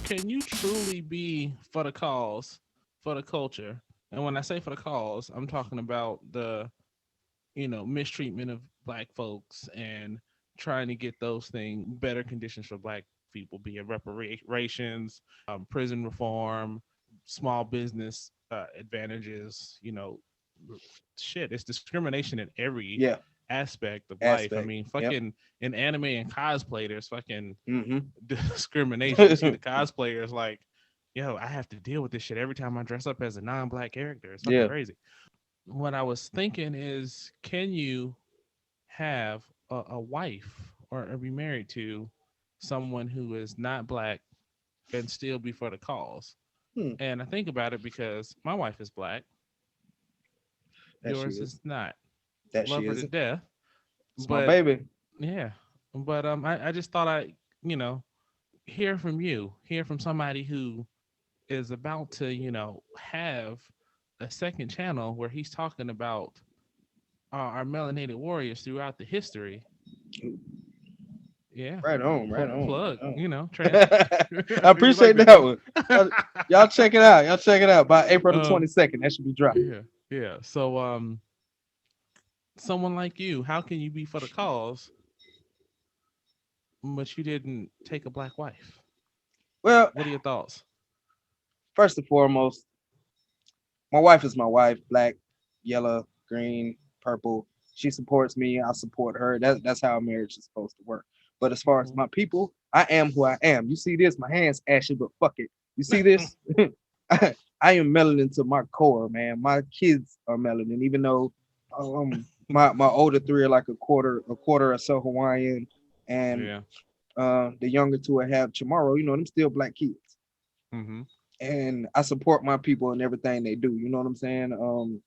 can you truly be for the cause, for the culture? And when I say for the cause, I'm talking about the, mistreatment of black folks and trying to get those things, better conditions for black people, be it reparations, prison reform, small business advantages, shit, it's discrimination in every Yeah, aspect of life. I aspect. mean, Yep. fucking in anime and cosplay, there's fucking Mm-hmm. discrimination. You see the cosplayers like, yo, I have to deal with this shit every time I dress up as a non-black character. It's fucking Yeah. crazy. What I was thinking is, can you have a wife or be married to someone who is not black and still be for the cause? Hmm. And I think about it because my wife is black, That she yours is. is not. That she Love her to is. death, It's my but baby. yeah, but I just thought you know, hear from you, hear from somebody who is about to, have a second channel where he's talking about our melanated warriors throughout the history. Yeah, Right on, right on, plug, right on. trans. I You like appreciate that, that don't one. you? Y'all, y'all check it out. Y'all check it out. By April the um, 22nd, that should be dropping. yeah, yeah. So, someone like you, how can you be for the cause, but you didn't take a black wife? Well, What are your thoughts? first and foremost, my wife is my wife. Black, yellow, green, purple. She supports me. I support her. That's how a marriage is supposed to work. But as far as Mhm. my people, I am who I am. You see this? My hands ashy, but fuck it. You see this? I am melanin to my core, man. My kids are melanin, even though my older three are like a quarter or so Hawaiian, and Yeah. the younger two I have tomorrow. Them still black kids, Hmm. and I support my people and everything they do. You know what I'm saying?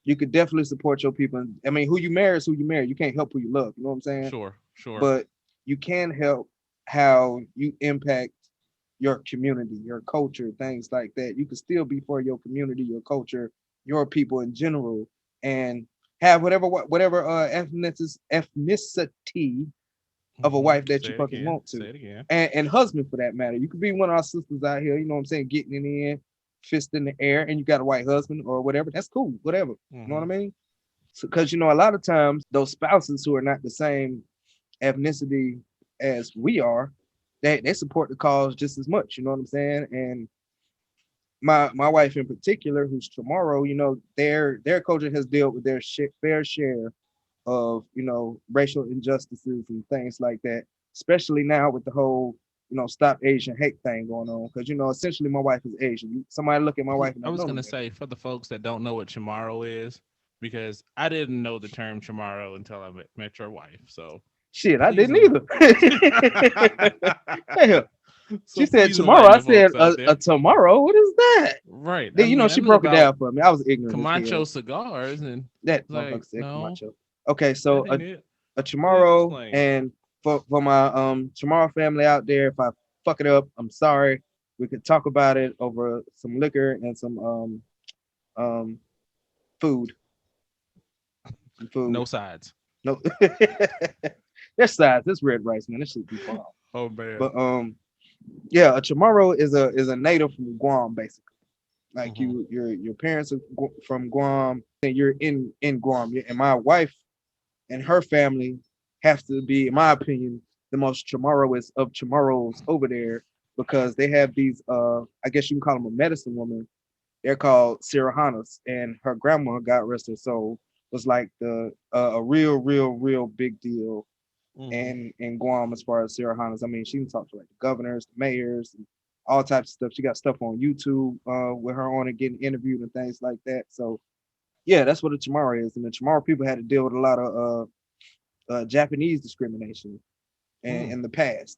You could definitely support your people. I mean, who you marry is who you marry. You can't help who you love. You know what I'm saying? Sure. Sure. But you can help how you impact your community, your culture, things like that. You can still be for your community, your culture, your people in general, and have whatever ethnicity of a Hmm. wife that you Say it fucking again. want to, Say it again. and husband for that matter. You could be one of our sisters out here. You know what I'm saying? Getting it in, fist in the air, and you got a white husband or whatever. That's cool. Whatever. You know what I Hmm. mean? Because a lot of times those spouses who are not the same ethnicity as we are, they support the cause just as much. You know what I'm saying? And my wife in particular, who's tomorrow, their culture has dealt with their fair share of racial injustices and things like that. Especially now with the whole stop Asian hate thing going on, because essentially my wife is Asian. Somebody look at my wife and I they was know gonna them. say, for the folks that don't know what tomorrow is, because I didn't know the term tomorrow until I met your wife. So Shit, I please, didn't either. Hell, so she said please tomorrow. enlighten I the said folks out a there. tomorrow. What is that? Right. I Then mean, I she knew broke it about down for me. I was ignorant as Camacho hell. cigars, and That it's like, motherfucker said no, Camacho. Okay, so that ain't it. a Please tomorrow, explain. and for my tomorrow family out there, if I fuck it up, I'm sorry. We could talk about it over some liquor and some um food. Some No food. sides. No, there's sides. There's red rice, man. This should be bomb. Oh man. But yeah, a chamorro is a native from Guam, basically. Like Hmm. your parents are from Guam, and you're in Guam. And my wife and her family have to be, in my opinion, the most chamorroest of chamorros over there, because they have these I guess you can call them a medicine woman. They're called Sirahanas, and her grandma, God rest her soul, was like the a real big deal Hmm. in Guam as far as Sirahanas. I mean, she can talk to like the governors, the mayors, and all types of stuff. She got stuff on YouTube with her on it, getting interviewed and things like that. So yeah, that's what a Chamorro is. And the Chamorro people had to deal with a lot of Japanese discrimination Mm. in the past,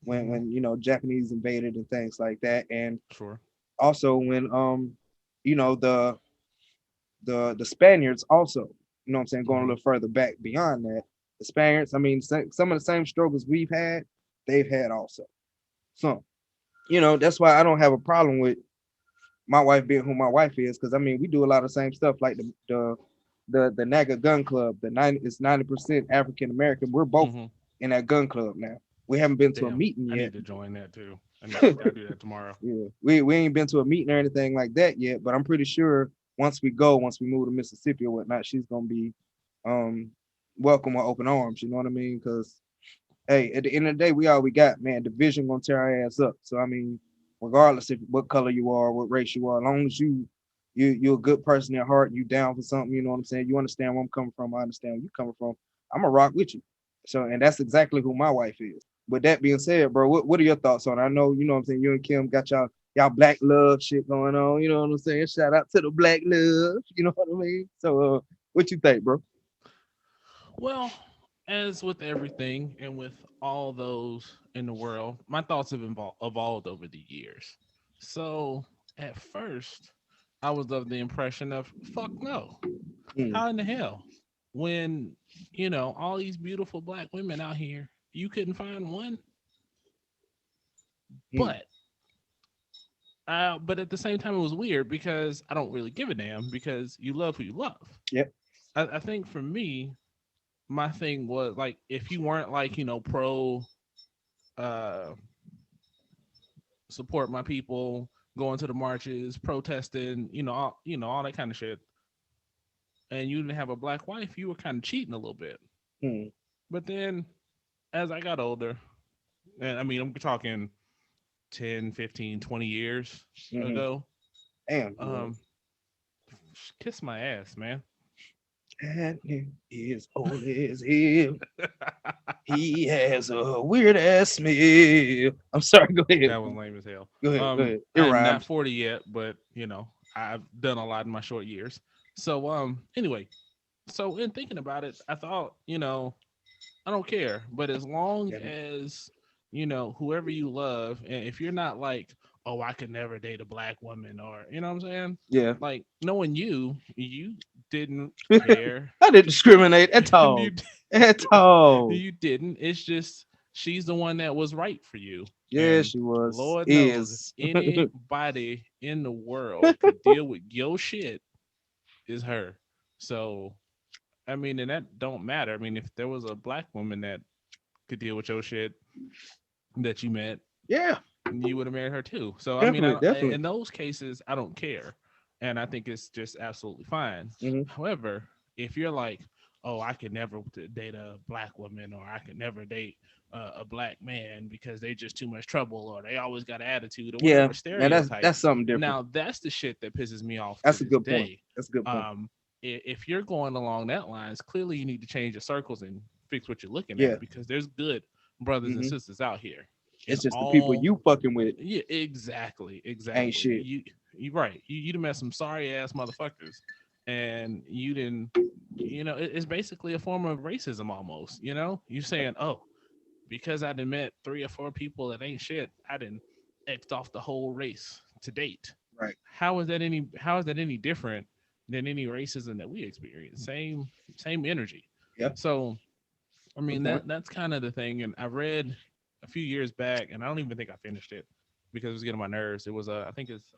Hmm. when Japanese invaded and things like that, and Sure. also when you know the the Spaniards also, what I'm saying, going a Hmm. little further back beyond that, the Spaniards, I mean, some of the same struggles we've had, they've had also. So that's why I don't have a problem with my wife being who my wife is, because I mean we do a lot of the same stuff, like the NAGA gun club. The 90% African American. We're both Hmm. in that gun club now. We haven't been to a Damn. meeting I need yet. to join that too. and I gotta do that tomorrow. Yeah, we ain't been to a meeting or anything like that yet, but I'm pretty sure once we move to Mississippi or whatnot, she's gonna be um welcome with open arms. You know what I mean? Because hey, at the end of the day, we all we got, man. Division gonna tear our ass up. So I mean, regardless of what color you are, what race you are, as long as you're a good person at heart, you down for something, you know what I'm saying? You understand where I'm coming from, I understand where you're coming from. I'm gonna rock with you. So, and that's exactly who my wife is. With that being said, bro, what are your thoughts on it? I know, you know what I'm saying, you and Kim got y'all black love shit going on, you know what I'm saying? Shout out to the black love, you know what I mean? So what you think, bro? Well, as with everything and with all those in the world, my thoughts have evolved over the years. So at first, I was of the impression of fuck no. Mm, How in the hell? When, all these beautiful black women out here, you couldn't find one? mm, But but at the same time, it was weird because I don't really give a damn because you love who you love. yep. I think for me, my thing was like if you weren't like pro uh support my people, going to the marches, protesting, all that kind of shit, and you didn't have a black wife, you were kind of cheating a little bit. Mm, But then as I got older, and I mean I'm talking 10, 15, 20 years mm-hmm. ago, Damn, um kiss my ass, man. and he is old as hell. He has a weird ass smell. I'm sorry, go ahead. That was lame as hell. Go ahead, go ahead. It I'm not rhymes. 40 yet, but I've done a lot in my short years. So anyway, so in thinking about it, I thought, I don't care, but as long Yeah. as whoever you love, and if you're not like, oh, I could never date a black woman, or you know what I'm saying, Yeah. like knowing you didn't care. I didn't discriminate at all. you At all. you didn't. It's just she's the one that was right for you, Yeah, and she was. Lord knows if Is. anybody in the world could deal with your shit is her. So I mean, and that don't matter. I mean, if there was a black woman that could deal with your shit that you met, Yeah, you would have married her too. So I mean, definitely, definitely. in those cases, I don't care, and I think it's just absolutely fine. Hmm. However, if you're like, oh, I could never date a black woman, or I could never date a black man because they just too much trouble, or they always got an attitude, or Yeah, whatever now that's stereotypes. something different. Now that's the shit that pisses me off to That's a this good point. day. That's a good point. Um, if you're going along that lines, clearly you need to change your circles and fix what you're looking Yeah. at because there's good brothers and Hmm. sisters out here in It's just the people all. you fucking with Yeah, exactly, ain't exactly. shit. You right. You done met some sorry ass motherfuckers, and you didn't. It's basically a form of racism almost. You saying, oh, because I done met 3 or 4 people that ain't shit, I done xed off the whole race to date. Right. How is that any different than any racism that we experience? Same energy. Yeah. So I Good mean point. that's kind of the thing. And I read a few years back, and I don't even think I finished it because it was getting on my nerves. It was I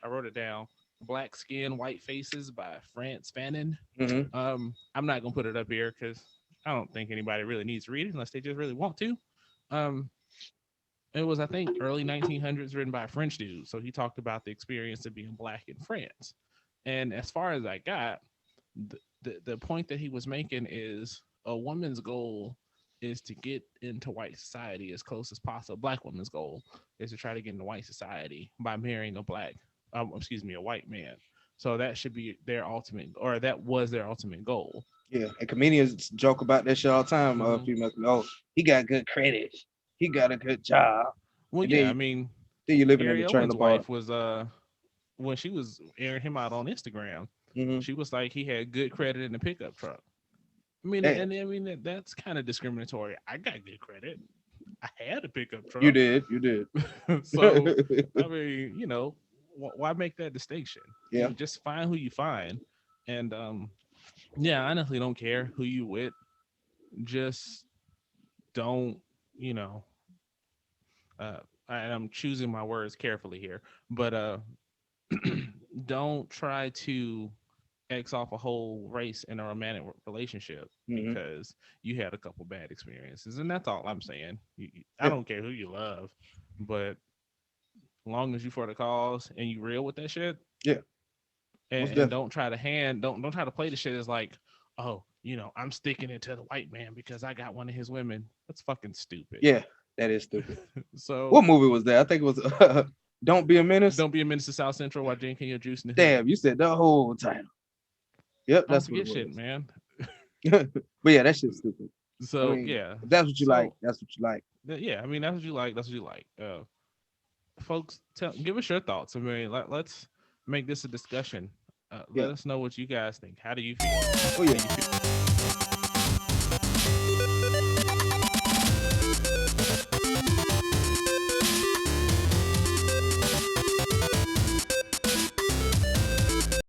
wrote it down. Black Skin, White Faces by France Fanon. Hmm. I'm not gonna put it up here because I don't think anybody really needs to read it unless they just really want to. Um, it was I think early 1900s, written by a French dude. So he talked about the experience of being black in France. And as far as I got, the point that he was making is a woman's goal is to get into white society as close as possible. Black woman's goal is to try to get into white society by marrying a white man. So that should be their ultimate, or that was their ultimate goal. Yeah, and comedians joke about that shit all the time. Hmm. Females, oh, he got good credit. He got a good job. Well, And yeah, I mean, then you living in Gary the trailer Owen's park. wife was when she was airing him out on Instagram, Hmm. she was like he had good credit in the pickup truck. I mean, Damn, and I mean that's kind of discriminatory. I got good credit. I had a pickup you truck. did, you did. So I mean, why make that distinction? Yeah, Just find who you find, and yeah, I honestly don't care who you with. Just don't, you know, uh, and I'm choosing my words carefully here, but don't try to X off a whole race in a romantic relationship hmm, because you had a couple bad experiences, and that's all I'm saying. I yeah, don't care who you love, but long as you for the cause and you real with that shit. Yeah. And don't try to play the shit as like, oh, I'm sticking it to the white man because I got one of his women. That's fucking stupid. Yeah, that is stupid. So what movie was that? I think it was Don't Be a Menace. Don't Be a Menace to South Central while drinking your juice in the Damn, hood. you said the whole title. Yep, that's what it was. Shit, man. But yeah, that shit's stupid. So I mean, yeah, if that's what you like. That's what you like. Yeah, I mean that's what you like. That's what you like. Folks, give us your thoughts. I mean, let's make this a discussion. Let us know what you guys think. How do you feel? Oh yeah.